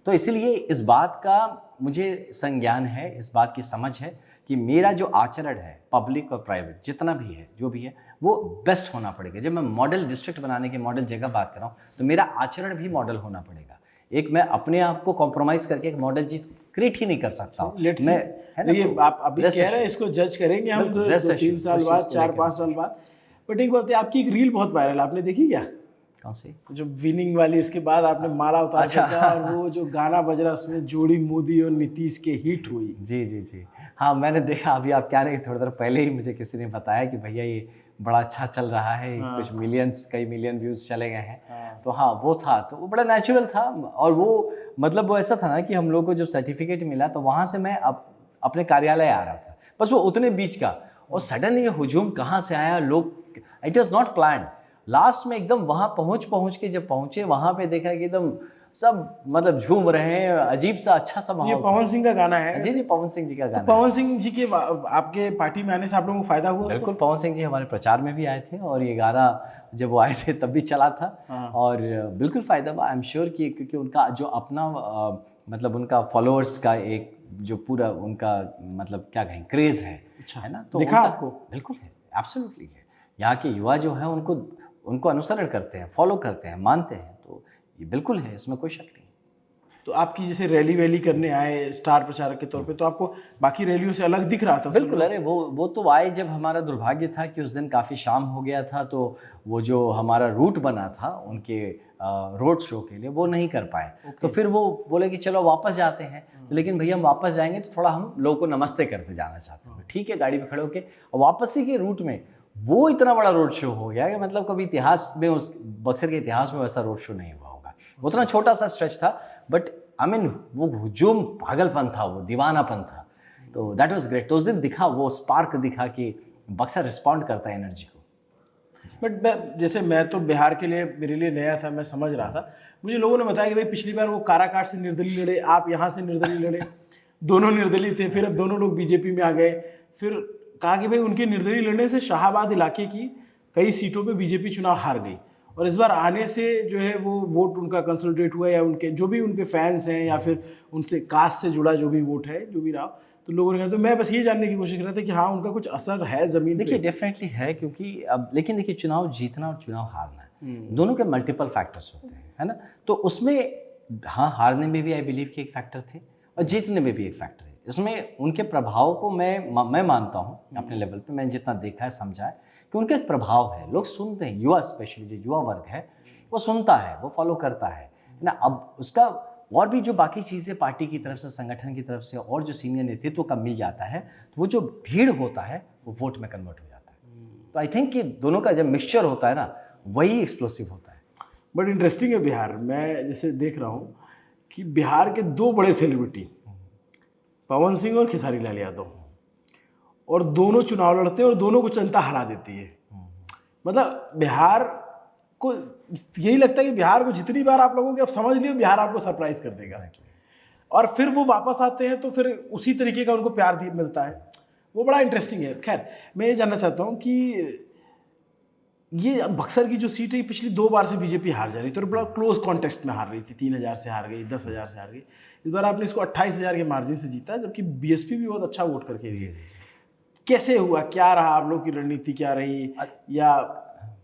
[SPEAKER 1] तो इसीलिए इस बात का मुझे संज्ञान है, इस बात की समझ है कि मेरा जो आचरण है पब्लिक और प्राइवेट जितना भी है, जो भी है, वो बेस्ट होना पड़ेगा। जब मैं मॉडल डिस्ट्रिक्ट बनाने की, मॉडल जगह बात कर रहा हूँ, तो मेरा आचरण भी मॉडल होना पड़ेगा। एक मैं अपने आप को कॉम्प्रोमाइज़ करके एक मॉडल चीज़ क्रिएट ही नहीं कर सकता हूँ।
[SPEAKER 2] मैं है ना, ये आप अभी कह रहे हैं, इसको जज करेंगे हम 2-3 साल बाद, 4-5 साल बाद। बट एक बात है, आपकी एक रील बहुत वायरल, आपने देखी क्या?
[SPEAKER 1] कौन सी?
[SPEAKER 2] जो विनिंग वाली, उसके बाद आपने माला उतार दिया और वो जो गाना बज रहा उसमें जोड़ी मोदी और नीतीश के हिट हुई।
[SPEAKER 1] जी, हाँ मैंने देखा। अभी आप क्या नहीं, थोड़ी देर पहले ही मुझे किसी ने बताया कि भैया ये बड़ा अच्छा चल रहा है, कुछ कई मिलियन व्यूज़ चले गए हैं। तो हाँ वो था, तो वो बड़ा नेचुरल था। और वो मतलब वो ऐसा था ना कि हम लोग को जब सर्टिफिकेट मिला तो वहाँ से मैं अपने कार्यालय आ रहा था, बस वो उतने बीच का, और सडन ये हुजूम कहाँ से आया, लोग, it was not planned. Last में एकदम वहाँ पहुँच के जब पहुँचे, वहाँ पे देखा कि एकदम सब मतलब झूम रहे हैं, अजीब सा अच्छा सा माहौल।
[SPEAKER 2] ये पवन सिंह का गाना है?
[SPEAKER 1] जी, पवन सिंह जी का गाना।
[SPEAKER 2] तो पवन सिंह जी के आपके पार्टी में आने से आप लोगों को फायदा हुआ?
[SPEAKER 1] बिल्कुल, पवन सिंह जी हमारे प्रचार में भी आए थे और ये गाना जब वो आए थे तब भी चला था। और बिल्कुल फ़ायदा हुआ, आई एम श्योर कि क्योंकि उनका जो अपना मतलब उनका फॉलोअर्स का एक जो पूरा उनका मतलब क्या कहें क्रेज़ है, है ना। तो
[SPEAKER 2] दिखा आपको?
[SPEAKER 1] बिल्कुल है, एब्सोल्युटली है। यहाँ के युवा जो है उनको अनुसरण करते हैं, फॉलो करते हैं, मानते हैं, तो ये बिल्कुल है, इसमें कोई शक नहीं।
[SPEAKER 2] तो आपकी जैसे रैली वैली करने आए स्टार प्रचारक के तौर पे, तो आपको बाकी रैलियों से अलग दिख रहा था?
[SPEAKER 1] बिल्कुल, अरे वो तो आए जब हमारा दुर्भाग्य था कि उस दिन काफ़ी शाम हो गया था, तो वो जो हमारा रूट बना था उनके रोड शो के लिए वो नहीं कर पाए। तो फिर वो बोले कि चलो वापस जाते हैं। तो लेकिन भैया हम वापस जाएंगे तो थोड़ा हम लोगों को नमस्ते करते जाना चाहते हैं। ठीक है, गाड़ी में खड़े होके और वापसी के रूट में वो इतना बड़ा रोड शो हो गया कि मतलब कभी इतिहास में, उस बक्सर के इतिहास में वैसा रोड शो नहीं हुआ होगा। उतना छोटा सा स्ट्रेच था, बट आई मीन वो हुजूम पागलपन था, वो दीवानापन था। तो दैट वाज ग्रेट। तो उस दिन दिखा, वो स्पार्क दिखा कि बक्सर रिस्पॉन्ड करता है एनर्जी को।
[SPEAKER 2] बट जैसे मैं तो बिहार के लिए, मेरे लिए नया था, मैं समझ रहा था। मुझे लोगों ने बताया कि भाई पिछली बार वो काराकाट से निर्दलीय लड़े, आप यहाँ से निर्दलीय लड़े, दोनों निर्दलीय थे, फिर अब दोनों लोग बीजेपी में आ गए। फिर कहा कि भाई उनके निर्दलीय लड़ने से शाहाबाद इलाके की कई सीटों पे बीजेपी चुनाव हार गई, और इस बार आने से जो है वो वोट उनका कंसोलिडेट हुआ, या उनके जो भी उनके फैंस हैं या फिर उनसे कास्ट से जुड़ा जो भी वोट है, जो भी रहा, तो लोगों ने कहा। तो मैं बस ये जानने की कोशिश कर रहा था कि हाँ, उनका कुछ असर है ज़मीन पे?
[SPEAKER 1] देखिए डेफिनेटली है, क्योंकि अब लेकिन देखिए चुनाव जीतना और चुनाव हारना दोनों के मल्टीपल फैक्टर्स होते हैं, है ना। तो उसमें हाँ, हारने में भी आई बिलीव कि एक फैक्टर थे और जीतने में भी एक फैक्टर है। इसमें उनके प्रभाव को मैं मानता हूँ अपने लेवल पे, मैंने जितना देखा है समझा है कि उनका एक प्रभाव है। लोग सुनते हैं, युवा स्पेशली जो युवा वर्ग है वो सुनता है, वो फॉलो करता है ना। अब उसका और भी जो बाकी चीज़ें पार्टी की तरफ से, संगठन की तरफ से और जो सीनियर नेतृत्व का मिल जाता है, तो वो जो भीड़ होता है वो वोट में कन्वर्ट हो जाता है। तो आई थिंक कि दोनों का जब मिक्सचर होता है ना, वही एक्सप्लोसिव होता है।
[SPEAKER 2] बट इंटरेस्टिंग है बिहार। मैं जैसे देख रहा हूँ कि बिहार के दो बड़े सेलिब्रिटी, पवन सिंह और खेसारी लाल यादव, और दोनों चुनाव लड़ते हैं और दोनों को जनता हरा देती है। मतलब बिहार को यही लगता है कि बिहार को जितनी बार आप लोगों के, अब समझ लियो बिहार आपको सरप्राइज कर देगा। और फिर वो वापस आते हैं तो फिर उसी तरीके का उनको प्यार मिलता है। वो बड़ा इंटरेस्टिंग है। खैर, मैं ये जानना चाहता हूँ कि ये बक्सर की जो सीट है, पिछली 2 बार से बीजेपी हार जा रही थी और बड़ा क्लोज कॉन्टेस्ट में हार रही थी। 3,000 से हार गई, 10,000 से हार गई। इस बार आपने इसको 28,000 के मार्जिन से जीता, जबकि बीएसपी भी बहुत अच्छा वोट करके गई। कैसे हुआ, क्या रहा, आप लोग की रणनीति क्या रही, या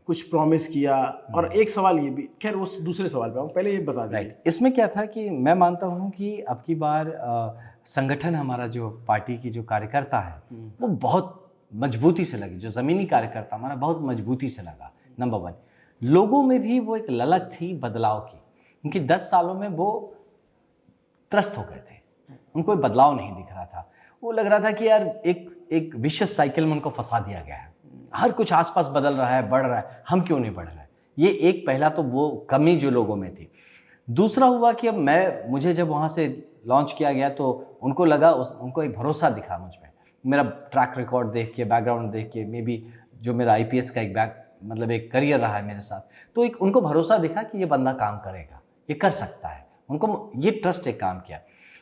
[SPEAKER 2] कुछ प्रॉमिस किया? और एक सवाल ये भी, खैर उस दूसरे सवाल पे आऊँ, पहले ये बता दीजिए।
[SPEAKER 1] इसमें क्या था कि मैं मानता हूँ कि अब की बार संगठन हमारा, जो पार्टी की जो कार्यकर्ता है वो बहुत मजबूती से लगे। जो ज़मीनी कार्यकर्ता हमारा बहुत मजबूती से लगा। नंबर 1, लोगों में भी वो एक ललक थी बदलाव की, क्योंकि 10 सालों में वो त्रस्त हो गए थे, उनको कोई बदलाव नहीं दिख रहा था। वो लग रहा था कि यार एक विशेष साइकिल में उनको फंसा दिया गया है। हर कुछ आसपास बदल रहा है, बढ़ रहा है, हम क्यों नहीं बढ़ रहे? ये एक पहला तो वो कमी जो लोगों में थी। दूसरा हुआ कि अब मुझे जब वहाँ से लॉन्च किया गया तो उनको लगा, उनको एक भरोसा दिखा मुझ में। मेरा ट्रैक रिकॉर्ड देख के, बैकग्राउंड देख के, मे बी जो मेरा IPS का एक करियर रहा है मेरे साथ, तो एक उनको भरोसा दिखा कि ये बंदा काम करेगा, ये कर सकता है। उनको ये ट्रस्ट एक काम किया।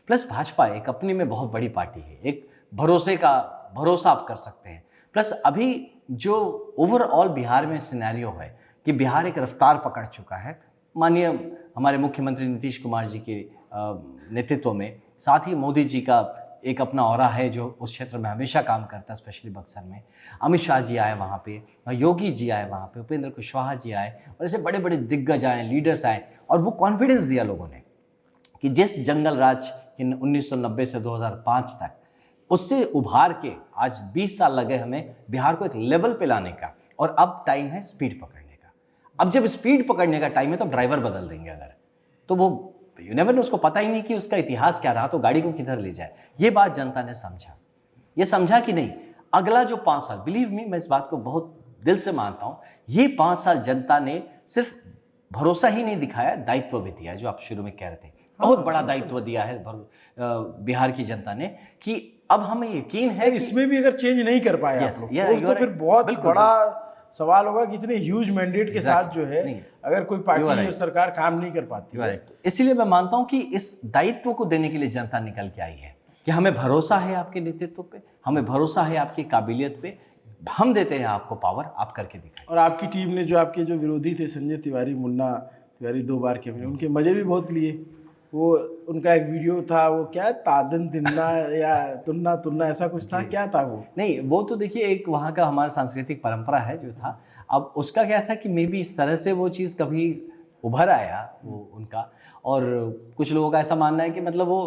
[SPEAKER 1] प्लस भाजपा एक अपने में बहुत बड़ी पार्टी है, एक भरोसा आप कर सकते हैं। प्लस अभी जो ओवरऑल बिहार में सिनेरियो है कि बिहार एक रफ्तार पकड़ चुका है, माननीय हमारे मुख्यमंत्री नीतीश कुमार जी के नेतृत्व में, साथ ही मोदी जी का एक अपना ऑरा है जो उस क्षेत्र में हमेशा काम करता है, स्पेशली बक्सर में। अमित शाह जी आए वहाँ पे, योगी जी आए वहाँ पे, उपेंद्र कुशवाहा जी आए, और ऐसे बड़े बड़े दिग्गज आए, लीडर्स आए, और वो कॉन्फिडेंस दिया लोगों ने कि जिस जंगल राज की 1990 से 2005 तक, उससे उभार के आज 20 साल लगे हमें बिहार को एक लेवल पे लाने का, और अब टाइम है स्पीड पकड़ने का। अब जब स्पीड पकड़ने का टाइम है तो ड्राइवर बदल देंगे अगर, तो वो यू नेवर नो, उसको पता ही नहीं कि उसका इतिहास क्या रहा, तो गाड़ी को किधर ले जाए। ये बात जनता ने समझा, ये समझा कि नहीं अगला जो 5 साल, बिलीव मी, मैं इस बात को बहुत दिल से मानता हूँ, ये 5 साल जनता ने सिर्फ भरोसा ही नहीं दिखाया, दायित्व भी दिया, जो आप शुरू में कह रहे थे। बहुत बड़ा दायित्व दिया है बिहार की जनता ने, कि अब हमें यकीन है
[SPEAKER 2] इसमें भी अगर चेंज नहीं कर पाए आप लोग, तो फिर बहुत बड़ा सवाल होगा कि इतने ह्यूज मैंडेट के साथ जो है अगर कोई पार्टी और सरकार काम नहीं कर पाती।
[SPEAKER 1] इसीलिए मैं मानता हूं कि इस दायित्व को देने के लिए जनता निकल के आई है कि हमें भरोसा है आपके नेतृत्व पे, हमें भरोसा है आपकी काबिलियत पे, हम देते हैं आपको पावर, आप करके दिखाएं।
[SPEAKER 2] और आपकी टीम ने, जो आपके जो विरोधी थे संजय तिवारी, मुन्ना तिवारी 2 बार के, उनके मजे भी बहुत लिए। वो उनका एक वीडियो था, वो क्या तादन तिन्ना या तुन्ना तुन्ना ऐसा कुछ था, क्या था वो?
[SPEAKER 1] नहीं, वो तो देखिए एक वहाँ का हमारा सांस्कृतिक परंपरा है जो था। अब उसका क्या था कि मे बी इस तरह से वो चीज़ कभी उभर आया वो उनका। और कुछ लोगों का ऐसा मानना है कि मतलब वो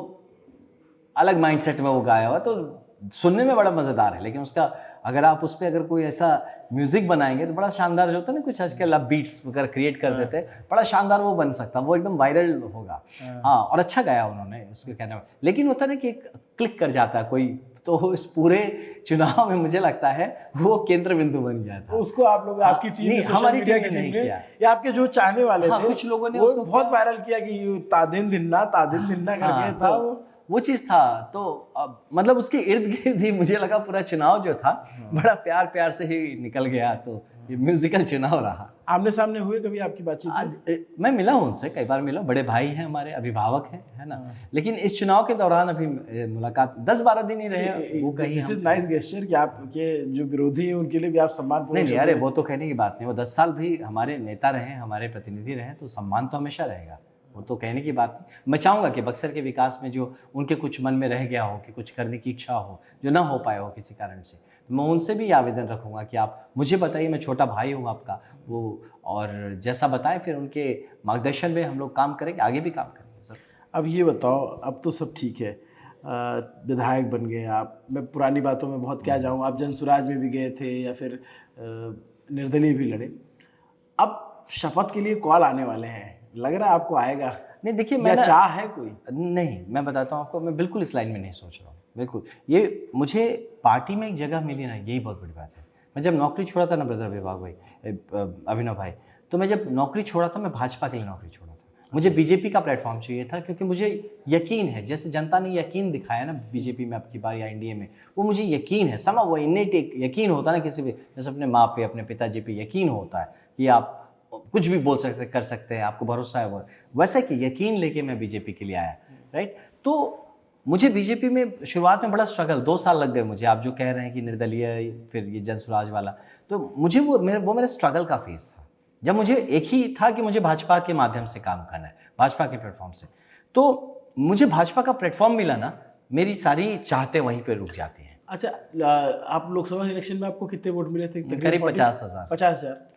[SPEAKER 1] अलग माइंडसेट में वो गाया हुआ, तो सुनने में बड़ा मज़ेदार है, लेकिन उसका अगर आप उस पर अगर कोई ऐसा म्यूजिक बनाएंगे तो बड़ा शानदार जो होता है ना, कुछ आजकल आप बीट्स वगैरह क्रिएट कर देते हैं, बड़ा शानदार वो बन सकता है, वो एकदम वायरल होगा। हाँ, और अच्छा गाया उन्होंने, उसके कहने में। लेकिन होता है ना कि एक क्लिक कर जाता है कोई, तो इस पूरे चुनाव में मुझे लगता है वो केंद्र बिंदु बन गया था।
[SPEAKER 2] उसको आप लोग, आपकी टीम ने,
[SPEAKER 1] हमारी
[SPEAKER 2] मीडिया
[SPEAKER 1] टीम
[SPEAKER 2] की
[SPEAKER 1] ने
[SPEAKER 2] टीम
[SPEAKER 1] नहीं
[SPEAKER 2] ने,
[SPEAKER 1] किया,
[SPEAKER 2] या आपके जो चाहने वाले थे,
[SPEAKER 1] कुछ लोगों ने
[SPEAKER 2] वो
[SPEAKER 1] उसको
[SPEAKER 2] बहुत वायरल किया कि तादिन दिन्ना करके था
[SPEAKER 1] वो चीज़ था। तो मतलब उसके इर्द गिर्द ही मुझे लगा पूरा चुनाव जो था बड़ा प्यार प्यार से ही निकल गया। तो ये म्यूजिकल चुनाव रहा।
[SPEAKER 2] आमने सामने हुए कभी आपकी बातचीत?
[SPEAKER 1] मैं मिला हूँ उनसे, कई बार मिला, बड़े भाई हैं हमारे, अभिभावक हैं, है ना। लेकिन इस चुनाव के दौरान अभी मुलाकात 10-12 दिन ही रहे। वो कहीं
[SPEAKER 2] दिस इज नाइस गेस्चर कि आपके जो विरोधी हैं उनके लिए भी आप सम्मान पूर्वक।
[SPEAKER 1] नहीं, अरे वो तो कहने की बात नहीं, वो 10 साल भी हमारे नेता रहे, हमारे प्रतिनिधि रहे, तो सम्मान तो हमेशा रहेगा, वो तो कहने की बात नहीं। मैं चाहूँगा कि बक्सर के विकास में जो उनके कुछ मन में रह गया हो, कि कुछ करने की इच्छा हो, जो ना हो पाया हो किसी कारण से, तो मैं उनसे भी आवेदन रखूँगा कि आप मुझे बताइए, मैं छोटा भाई हूँ आपका, वो और जैसा बताएं फिर उनके मार्गदर्शन में हम लोग काम करेंगे, आगे भी काम करेंगे सर।
[SPEAKER 2] अब ये बताओ, अब तो सब ठीक है, विधायक बन गए आप, मैं पुरानी बातों में बहुत क्या जाऊँ, आप जनसुराज में भी गए थे या फिर निर्दलीय भी लड़े, अब शपथ के लिए कॉल आने वाले हैं, लग रहा है आपको आएगा?
[SPEAKER 1] नहीं देखिए,
[SPEAKER 2] मैं चाह है कोई?
[SPEAKER 1] नहीं, मैं बताता हूँ आपको, मैं बिल्कुल इस लाइन में नहीं सोच रहा हूँ, बिल्कुल। ये मुझे पार्टी में एक जगह मिली ना, यही बहुत बड़ी बात है। मैं जब नौकरी छोड़ा था ना ब्रदर विभाग भाई, अभिनव भाई, तो मैं जब नौकरी छोड़ा था, मैं भाजपा के लिए नौकरी छोड़ा था। मुझे बीजेपी का प्लेटफॉर्म चाहिए था, क्योंकि मुझे यकीन है, जैसे जनता ने यकीन दिखाया ना बीजेपी में अब की बार या एनडीए में, वो मुझे यकीन है, समा वो इन्नेट एक यकीन होता है ना किसी भी, जैसे अपने माँ पे, अपने पिताजी पे यकीन होता है कि आप कुछ भी बोल सकते, कर सकते हैं, आपको भरोसा है, वो वैसे कि यकीन लेके मैं बीजेपी के लिए आया, राइट। तो मुझे बीजेपी में शुरुआत में बड़ा स्ट्रगल, 2 साल लग गए मुझे। आप जो कह रहे हैं कि निर्दलीय, फिर ये जनसुराज वाला, तो मुझे वो मेरा स्ट्रगल का फेज था, जब मुझे एक ही था कि मुझे भाजपा के माध्यम से काम करना है, भाजपा के प्लेटफॉर्म से। तो मुझे भाजपा का प्लेटफॉर्म मिला ना, मेरी सारी चाहते वहीं पर रुक जाती हैं।
[SPEAKER 2] अच्छा, आप लोकसभा इलेक्शन में आपको कितने वोट मिले थे?
[SPEAKER 1] करीब 50,000।
[SPEAKER 2] 50,000।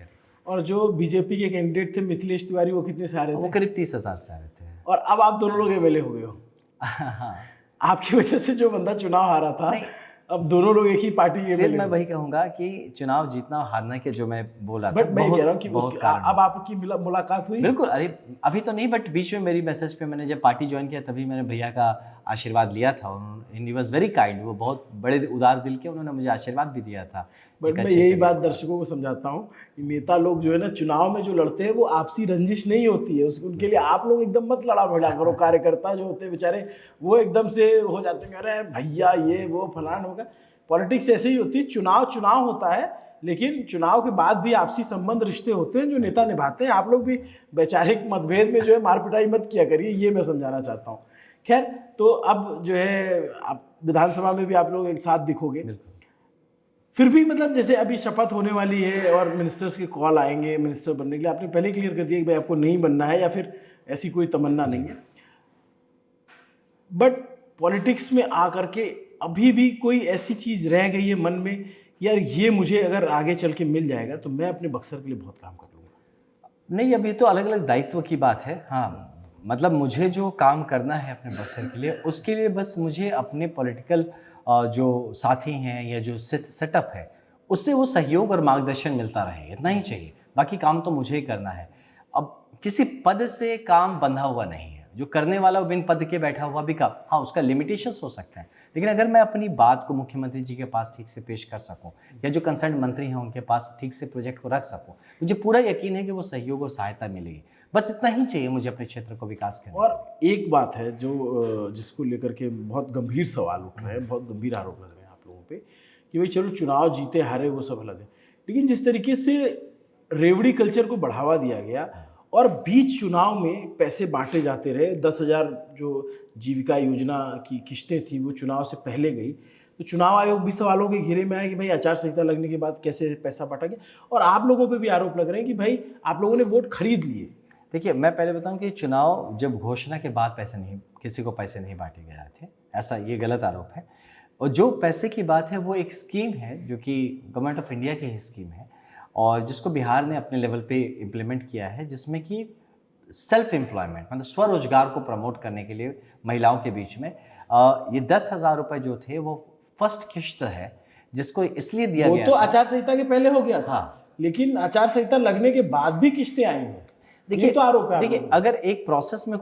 [SPEAKER 2] और जो बीजेपी के कैंडिडेट थे मिथिलेश तिवारी, वो कितने से आ रहे थे?
[SPEAKER 1] वो करीब 30,000 से आ रहे थे।
[SPEAKER 2] और अब आप दोनों लोग एमएलए हो गए हो।
[SPEAKER 1] हाँ,
[SPEAKER 2] आपकी वजह से जो बंदा चुनाव हारा था, अब दोनों लोग एक ही पार्टी के।
[SPEAKER 1] फिर मैं वही कहूंगा कि चुनाव जीतना हारना के जो मैं बोला था,
[SPEAKER 2] बट मैं कह रहा हूँ कि अब आपकी मुलाकात हुई?
[SPEAKER 1] बिल्कुल, अरे अभी तो नहीं, बट बीच में मेरी मैसेज पे मैंने जब पार्टी ज्वाइन किया, तभी मैंने भैया का आशीर्वाद लिया था। ही वॉज वेरी काइंड, वो बहुत बड़े उदार दिल के, उन्होंने मुझे आशीर्वाद भी दिया था।
[SPEAKER 2] बट मैं यही बात दर्शकों को समझाता हूँ कि नेता लोग जो है ना, चुनाव में जो लड़ते हैं, वो आपसी रंजिश नहीं होती है, उनके लिए आप लोग एकदम मत लड़ा भिड़ा करो। कार्यकर्ता जो होते हैं बेचारे, वो एकदम से हो जाते हैं, अरे भैया ये वो फलान होगा। पॉलिटिक्स ऐसे ही होती है, चुनाव होता है, लेकिन चुनाव के बाद भी आपसी संबंध, रिश्ते होते हैं जो नेता निभाते हैं। आप लोग भी वैचारिक मतभेद में जो है मार पिटाई मत किया करिए, ये मैं समझाना चाहता हूँ। खैर, तो अब जो है आप विधानसभा में भी आप लोग एक साथ दिखोगे, फिर भी मतलब जैसे अभी शपथ होने वाली है और मिनिस्टर्स के कॉल आएंगे मिनिस्टर बनने के लिए, आपने पहले क्लियर कर दिया कि भाई आपको नहीं बनना है, या फिर ऐसी कोई तमन्ना नहीं है। बट पॉलिटिक्स में आकर के अभी भी कोई ऐसी चीज़ रह गई है मन में, यार ये मुझे अगर आगे चल के मिल जाएगा तो मैं अपने बक्सर के लिए बहुत काम कर लूँगा?
[SPEAKER 1] नहीं, अभी तो अलग अलग दायित्व की बात है। हाँ, मतलब मुझे जो काम करना है अपने बक्सर के लिए, उसके लिए बस मुझे अपने पॉलिटिकल जो साथी हैं या जो सेटअप है, उससे वो सहयोग और मार्गदर्शन मिलता रहे, इतना ही चाहिए। बाकी काम तो मुझे ही करना है। अब किसी पद से काम बंधा हुआ नहीं है, जो करने वाला वो बिन पद के बैठा हुआ भी काम, हाँ उसका लिमिटेशंस हो सकता है, लेकिन अगर मैं अपनी बात को मुख्यमंत्री जी के पास ठीक से पेश कर सकूं, या जो कंसर्न मंत्री हैं उनके पास ठीक से प्रोजेक्ट को रख सकूं, मुझे पूरा यकीन है कि वो सहयोग और सहायता मिलेगी। बस इतना ही चाहिए मुझे अपने क्षेत्र को विकास करने।
[SPEAKER 2] और एक बात है जो जिसको लेकर के बहुत गंभीर सवाल उठ रहे हैं, बहुत गंभीर आरोप लग रहे हैं आप लोगों पे, कि भाई चलो चुनाव जीते हारे वो सब अलग है, लेकिन जिस तरीके से रेवड़ी कल्चर को बढ़ावा दिया गया और बीच चुनाव में पैसे बांटे जाते रहे, 10,000 जो जीविका योजना की किस्तें थी वो चुनाव से पहले गई, तो चुनाव आयोग भी सवालों के घेरे में आया कि भाई आचार संहिता लगने के बाद कैसे पैसा बांटा गया। और आप लोगों पे भी आरोप लग रहे हैं कि भाई आप लोगों ने वोट खरीद लिए।
[SPEAKER 1] देखिए, मैं पहले बताऊं कि चुनाव जब घोषणा के बाद किसी को पैसे नहीं बांटे गए थे, ऐसा ये गलत आरोप है। और जो पैसे की बात है वो एक स्कीम है जो कि गवर्नमेंट ऑफ इंडिया की ही स्कीम है, और जिसको बिहार ने अपने लेवल पे इम्प्लीमेंट किया है, जिसमें कि सेल्फ एम्प्लॉयमेंट मतलब स्वरोजगार को प्रमोट करने के लिए महिलाओं के बीच में ये 10,000 रुपये जो थे वो फर्स्ट किश्त है, जिसको इसलिए दिया
[SPEAKER 2] वो
[SPEAKER 1] गया
[SPEAKER 2] तो
[SPEAKER 1] था।
[SPEAKER 2] आचार संहिता के पहले हो गया था,
[SPEAKER 1] हाँ।
[SPEAKER 2] लेकिन आचार संहिता लगने के बाद भी किस्तें आई हैं। ये तो आरोप है।
[SPEAKER 1] देखिए अगर एक प्रोसेस में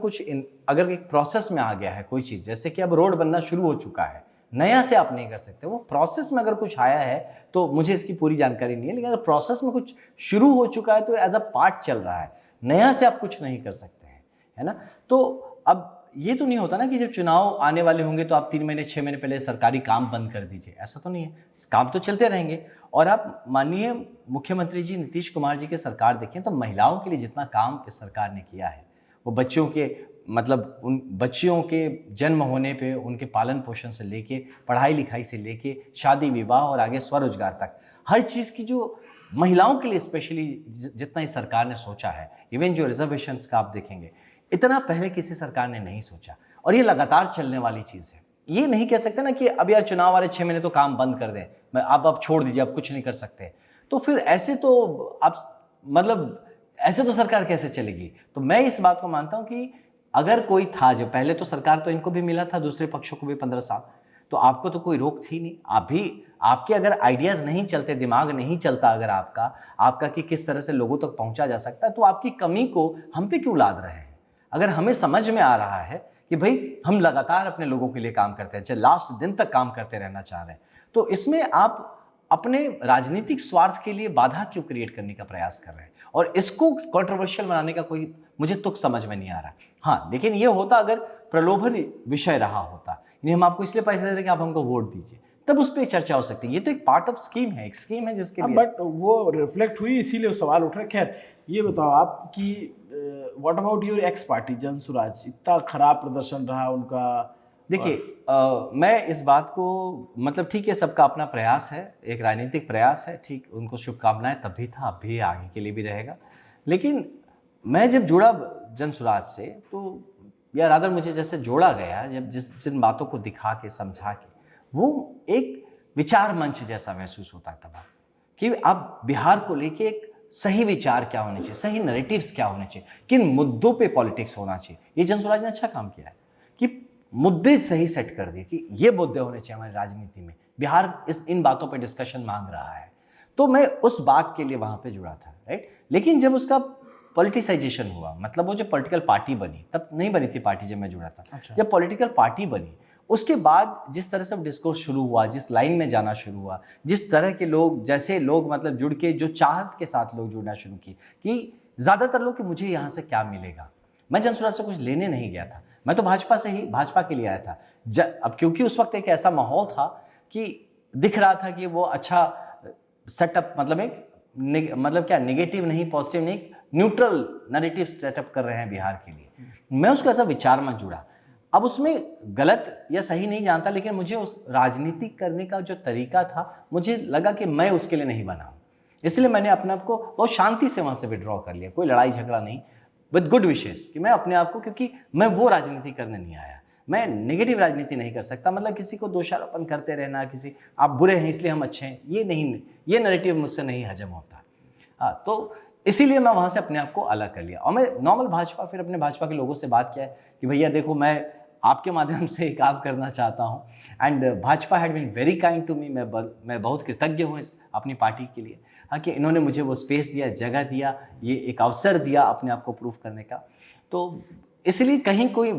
[SPEAKER 1] अगर एक प्रोसेस में आ गया है कोई चीज़, जैसे कि अब रोड बनना शुरू हो चुका है, नया से आप नहीं कर सकते, वो प्रोसेस में अगर कुछ आया है तो मुझे इसकी पूरी जानकारी नहीं है, लेकिन अगर प्रोसेस में कुछ शुरू हो चुका है तो एज अ पार्ट चल रहा है, नया से आप कुछ नहीं कर सकते हैं, है ना। तो अब ये तो नहीं होता ना कि जब चुनाव आने वाले होंगे तो आप 3 महीने 6 महीने पहले सरकारी काम बंद कर दीजिए, ऐसा तो नहीं है, काम तो चलते रहेंगे। और आप माननीय मुख्यमंत्री जी नीतीश कुमार जी की सरकार देखें तो महिलाओं के लिए जितना काम इस सरकार ने किया है, वो बच्चियों के मतलब उन बच्चियों के जन्म होने पे उनके पालन पोषण से लेके पढ़ाई लिखाई से लेके शादी विवाह और आगे स्वरोजगार तक हर चीज़ की जो महिलाओं के लिए स्पेशली जितना इस सरकार ने सोचा है, इवन जो रिजर्वेशंस का आप देखेंगे इतना पहले किसी सरकार ने नहीं सोचा, और ये लगातार चलने वाली चीज़ है। ये नहीं कह सकते ना कि अब यार चुनाव वाले 6 महीने तो काम बंद कर दें, मैं अब छोड़ दीजिए, अब कुछ नहीं कर सकते, तो फिर ऐसे तो आप मतलब ऐसे तो सरकार कैसे चलेगी। तो मैं इस बात को मानता हूँ कि अगर कोई था, जो पहले तो सरकार तो इनको भी मिला था, दूसरे पक्षों को भी 15 साल, तो आपको तो कोई रोक थी नहीं, आप भी आपके अगर आइडियाज़ नहीं चलते, दिमाग नहीं चलता अगर आपका कि किस तरह से लोगों तक पहुंचा जा सकता है, तो आपकी कमी को हम पे क्यों लाद रहे हैं। अगर हमें समझ में आ रहा है कि भाई हम लगातार अपने लोगों के लिए काम करते हैं, चाहे लास्ट दिन तक काम करते रहना चाह रहे हैं, तो इसमें आप अपने राजनीतिक स्वार्थ के लिए बाधा क्यों क्रिएट करने का प्रयास कर रहे हैं, और इसको कंट्रोवर्शियल बनाने का कोई मुझे तुक समझ में नहीं आ रहा। हाँ, लेकिन ये होता अगर प्रलोभन विषय रहा होता, यानी हम आपको इसलिए पैसे दे रहे हैं कि आप हमको वोट दीजिए, तब उस पर चर्चा हो सकती है। ये तो एक पार्ट ऑफ स्कीम है, एक स्कीम है जिसके लिए
[SPEAKER 2] बट वो रिफ्लेक्ट हुई, इसीलिए वो सवाल उठ रहे। खैर ये बताओ आप कि what about your ex party Jansuraaj, इतना खराब प्रदर्शन रहा उनका।
[SPEAKER 1] देखिए मैं इस बात को मतलब ठीक है, सबका अपना प्रयास है, एक राजनीतिक प्रयास है, ठीक, उनको शुभकामनाएं तब भी था, अब भी आगे के लिए भी रहेगा। लेकिन मैं जब जुड़ा जनसुराज से, तो या रादर मुझे जैसे जोड़ा गया, जब जिन बातों को दिखा के समझा के, वो एक विचार मंच जैसा महसूस होता था कि अब बिहार को लेके एक सही विचार क्या होने चाहिए, सही नैरेटिव्स क्या होने चाहिए, किन मुद्दों पे पॉलिटिक्स होना चाहिए। ये जनसुराज ने अच्छा काम किया है कि मुद्दे सही सेट कर दिए कि ये मुद्दे होने चाहिए हमारी राजनीति में, बिहार इन बातों पे डिस्कशन मांग रहा है, तो मैं उस बात के लिए वहाँ पे जुड़ा था, राइट। लेकिन जब उसका पॉलिटिसाइजेशन हुआ, मतलब वो जो पॉलिटिकल पार्टी बनी, तब नहीं बनी थी पार्टी जब मैं जुड़ा था।
[SPEAKER 2] अच्छा।
[SPEAKER 1] जब पॉलिटिकल पार्टी बनी, उसके बाद जिस तरह से डिस्कोर्स शुरू हुआ, जिस लाइन में जाना शुरू हुआ, जिस तरह के लोग, जैसे लोग मतलब जुड़ के, जो चाहत के साथ लोग जुड़ना शुरू किए कि ज़्यादातर लोग कि मुझे यहाँ से क्या मिलेगा। मैं जनसुराज से कुछ लेने नहीं गया था, मैं तो भाजपा से ही भाजपा के लिए आया था। अब क्योंकि उस वक्त एक ऐसा माहौल था कि दिख रहा था कि वो अच्छा सेटअप, मतलब एक मतलब क्या, नेगेटिव नहीं, पॉजिटिव नहीं, न्यूट्रल नैरेटिव सेटअप कर रहे हैं बिहार के लिए। मैं उसको ऐसा विचार में जुड़ा। अब उसमें गलत या सही नहीं जानता, लेकिन मुझे उस राजनीति करने का जो तरीका था, मुझे लगा कि मैं उसके लिए नहीं बना हूँ, इसलिए मैंने अपने आप को बहुत शांति से वहाँ से विड्रॉ कर लिया, कोई लड़ाई झगड़ा नहीं, विद गुड विशेस, कि मैं अपने आप को, क्योंकि मैं वो राजनीति करने नहीं आया, मैं नेगेटिव राजनीति नहीं कर सकता, मतलब किसी को दोषारोपण करते रहना, किसी आप बुरे हैं इसलिए हम अच्छे हैं, ये नहीं, ये नैरेटिव मुझसे नहीं हजम होता। तो इसीलिए मैं वहाँ से अपने आप को अलग कर लिया, और मैं नॉर्मल भाजपा, फिर अपने भाजपा के लोगों से बात किया कि भैया देखो, मैं आपके माध्यम से काम करना चाहता हूँ, and Bhajpa had been very kind to me. मैं बहुत कृतज्ञ हूँ इस अपनी पार्टी के लिए, हाँ, कि इन्होंने मुझे वो स्पेस दिया, जगह दिया, ये एक अवसर दिया अपने आप को प्रूफ करने का। तो इसलिए कहीं कोई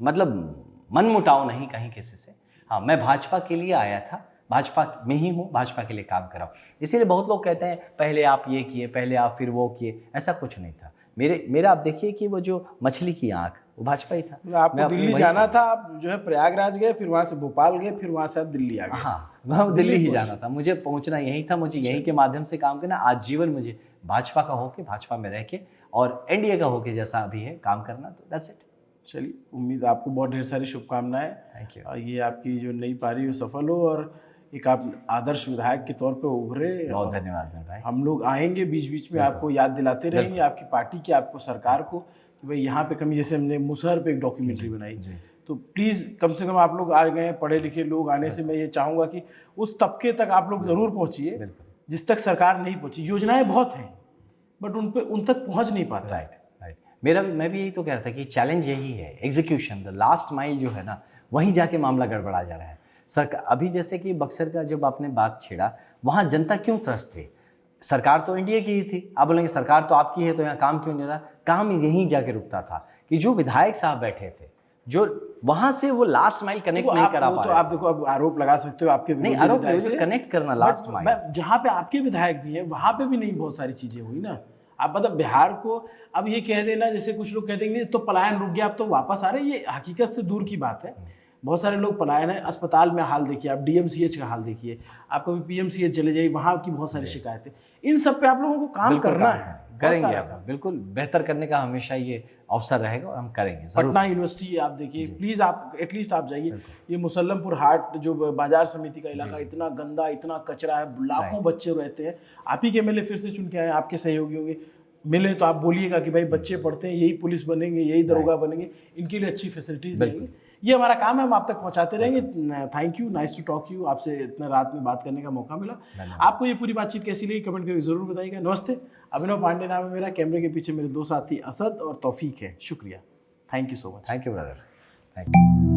[SPEAKER 1] मतलब मनमुटाव नहीं कहीं किसी से। हाँ, मैं भाजपा के लिए आया था, भाजपा में ही हूँ, भाजपा के लिए काम कर रहा हूँ। इसीलिए बहुत लोग कहते हैं पहले आप ये किए, पहले आप फिर वो किए, ऐसा कुछ नहीं था। मेरा आप देखिए कि वो जो मछली की आँख, वो भाजपा ही था।
[SPEAKER 2] आपको दिल्ली जाना था, आप जो है प्रयागराज गए, फिर वहाँ से भोपाल गए, फिर वहाँ से आप दिल्ली आ गए।
[SPEAKER 1] हाँ, मैं दिल्ली ही जाना था, मुझे पहुँचना यही था, मुझे यहीं के माध्यम से काम करना, आजीवन मुझे भाजपा का होके, भाजपा में रह के, और एनडीए का होके जैसा अभी है काम करना, तो दैट्स इट।
[SPEAKER 2] चलिए, उम्मीद आपको बहुत ढेर सारी शुभकामनाएं।
[SPEAKER 1] Thank you.
[SPEAKER 2] और ये आपकी जो नई पारी वो सफल हो, और एक आप आदर्श विधायक के तौर पे उभरे।
[SPEAKER 1] बहुत धन्यवाद मेरे भाई।
[SPEAKER 2] हम लोग आएंगे बीच बीच में, आपको याद दिलाते रहेंगे, आपकी पार्टी की, आपको सरकार को, कि भाई यहाँ पे कमी, जैसे हमने मुसहर पे एक डॉक्यूमेंट्री बनाई, तो प्लीज़ कम से कम आप लोग आ गए, पढ़े लिखे लोग आने से मैं ये चाहूँगा कि उस तबके तक आप लोग ज़रूर पहुँचिए जिस तक सरकार नहीं पहुँची। योजनाएं बहुत हैं, बट उन तक पहुँच नहीं पाता।
[SPEAKER 1] राइट। मैं भी यही तो कह रहा था कि चैलेंज यही है, एग्जीक्यूशन, द लास्ट माइल जो है ना, वहीं जाके मामला गड़बड़ा जा रहा है। सरकार अभी जैसे कि बक्सर का जब आपने बात छेड़ा, वहाँ जनता क्यों त्रस्त थी? सरकार तो एनडीए की ही थी। आप बोलेंगे सरकार तो आपकी है तो यहाँ काम क्यों नहीं हो रहा? काम यहीं जाके रुकता था कि जो विधायक साहब बैठे थे, जो वहां से वो लास्ट माइल कनेक्ट नहीं करा पा
[SPEAKER 2] तो
[SPEAKER 1] रहे
[SPEAKER 2] आप देखो, अब आरोप लगा सकते हो आपके
[SPEAKER 1] नहीं,
[SPEAKER 2] विरोधी
[SPEAKER 1] आरोप
[SPEAKER 2] विधायक
[SPEAKER 1] जो
[SPEAKER 2] थे,
[SPEAKER 1] कनेक्ट करना लास्ट माइल,
[SPEAKER 2] जहाँ पे आपके विधायक भी हैं वहां पे भी नहीं बहुत सारी चीजें हुई ना। आप मतलब बिहार को अब ये कह देना, जैसे कुछ लोग कहते हैं तो पलायन रुक गया अब तो वापस आ रहे हैं, ये हकीकत से दूर की बात है। बहुत सारे लोग पलायन है। अस्पताल में हाल देखिए, आप डीएमसीएच का हाल देखिए, आप कभी पीएमसीएच चले जाइए, वहाँ की बहुत सारी शिकायतें। इन सब पे आप लोगों को काम करना है,
[SPEAKER 1] करेंगे आप, बिल्कुल बेहतर करने का हमेशा ये अवसर रहेगा और हम करेंगे जरूर।
[SPEAKER 2] पटना यूनिवर्सिटी आप देखिए, प्लीज आप एटलीस्ट आप जाइए। ये मुसल्लमपुर हाट जो बाजार समिति का इलाका, इतना गंदा, इतना कचरा है, लाखों बच्चे रहते हैं। आप ही के एमएलए फिर से चुन के आए, आपके सहयोगी होंगे, मिले तो आप बोलिएगा कि भाई बच्चे पढ़ते हैं, यही पुलिस बनेंगे, यही दरोगा बनेंगे, इनके लिए अच्छी फैसिलिटीज देंगे। ये हमारा काम है, हम आप तक पहुंचाते रहेंगे। Thank you, nice to talk you, आपसे इतना रात में बात करने का मौका मिला। आपको ये पूरी बातचीत कैसी लगी कमेंट करके जरूर बताइएगा। नमस्ते, अभिनव पांडे नाम है मेरा, कैमरे के पीछे मेरे दो साथी असद और तौफीक है। शुक्रिया, thank you so much.
[SPEAKER 1] Thank you brother, thank you.